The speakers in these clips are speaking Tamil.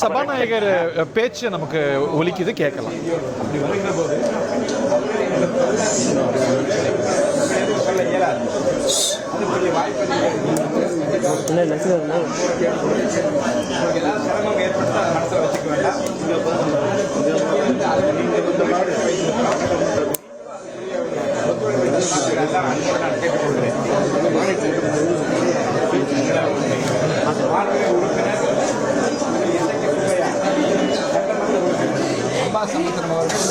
சபாநாயகர் பேச்சு நமக்கு ஒலிக்குது, கேட்கலாம். அப்படி வருகிற போது அதுக்குரிய சிரமம் ஏற்பட்டு அதை மனசில் வச்சுக்க வேண்டாம். அம்பாசமுத்திரம் அவர்கள்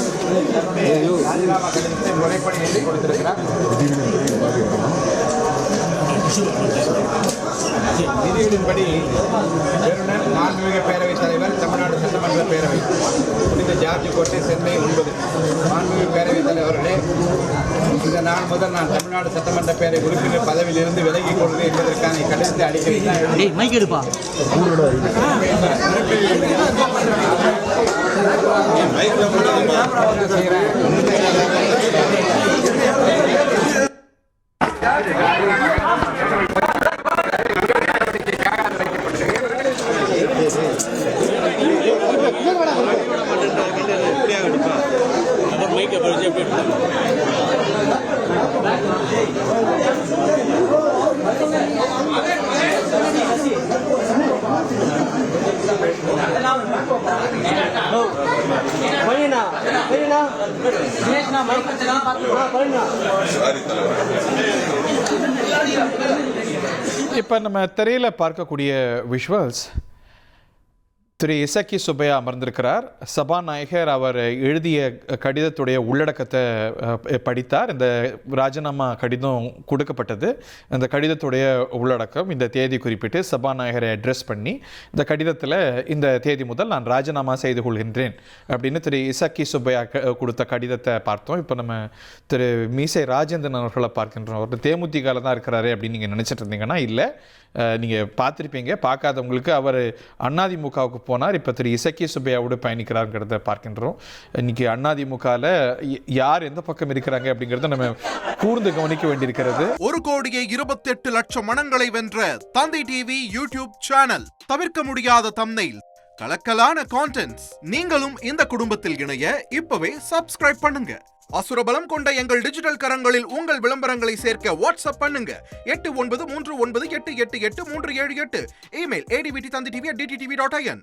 ராஜினாமா கடிதத்தை முறைப்படி எழுதி கொடுத்திருக்கிறார். விதிகளின்படி பெருநர் மாண்புமிகு பேரவைத் தலைவர், தமிழ்நாடு சட்டமன்ற பேரவை, புனித ஜார்ஜ் கோட்டை, சென்னை 9. மாண்புமிகு பேரவைத் தலைவர்களே, இந்த நாள் முதல் நான் தமிழ்நாடு சட்டமன்ற பேரவை உறுப்பினர் பதவியிலிருந்து விலகிக் கொள்கிறேன் என்பதற்கான கடிதத்தை அடிக்கிறேன். இப்போ நம்ம திரையில பார்க்கக்கூடிய விஷுவல்ஸ், திரு இசக்கி சுப்பையா அமர்ந்திருக்கிறார். சபாநாயகர் அவர் எழுதிய கடிதத்துடைய உள்ளடக்கத்தை படித்தார். இந்த ராஜினாமா கடிதம் கொடுக்கப்பட்டது. அந்த கடிதத்துடைய உள்ளடக்கம் இந்த தேதி குறிப்பிட்டு சபாநாயகரை அட்ரஸ் பண்ணி, இந்த கடிதத்தில் இந்த தேதி முதல் நான் ராஜினாமா செய்து கொள்கின்றேன் அப்படின்னு திரு இசக்கி சுப்பையா கொடுத்த கடிதத்தை பார்த்தோம். இப்போ நம்ம திரு மீசை ராஜேந்திரன் அவர்களை பார்க்கின்றோம். அவர் தேமுதிகவில் தான் இருக்கிறாரு அப்படின்னு நீங்கள் நினச்சிட்டு இருந்தீங்கன்னா இல்லை, நீங்கள் பார்த்துருப்பீங்க. பார்க்காதவங்களுக்கு அவர் அதிமுகவுக்கு போனார். இப்போ திரு இசக்கி சுப்பையாவோடு பயணிக்கிறாருங்கிறத பார்க்கின்றோம். இன்னைக்கு அதிமுகவில் யார் எந்த பக்கம் இருக்கிறாங்க அப்படிங்கிறத நம்ம கூர்ந்து கவனிக்க வேண்டியிருக்கிறது. 1,28,00,000 மனங்களை வென்ற தந்தி டிவி யூடியூப் சேனல். தவிர்க்க முடியாத தம்ப்நெயில், கலக்கலான கான்டென்ட்ஸ். நீங்களும் இந்த குடும்பத்தில் இணைய இப்பவே சப்ஸ்கிரைப் பண்ணுங்க. அசுரபலம் கொண்ட எங்கள் டிஜிட்டல் கரங்களில் உங்கள் விளம்பரங்களை சேர்க்க வாட்ஸ்அப் பண்ணுங்க. 8939888378. Email advtthanditv@dttv.in.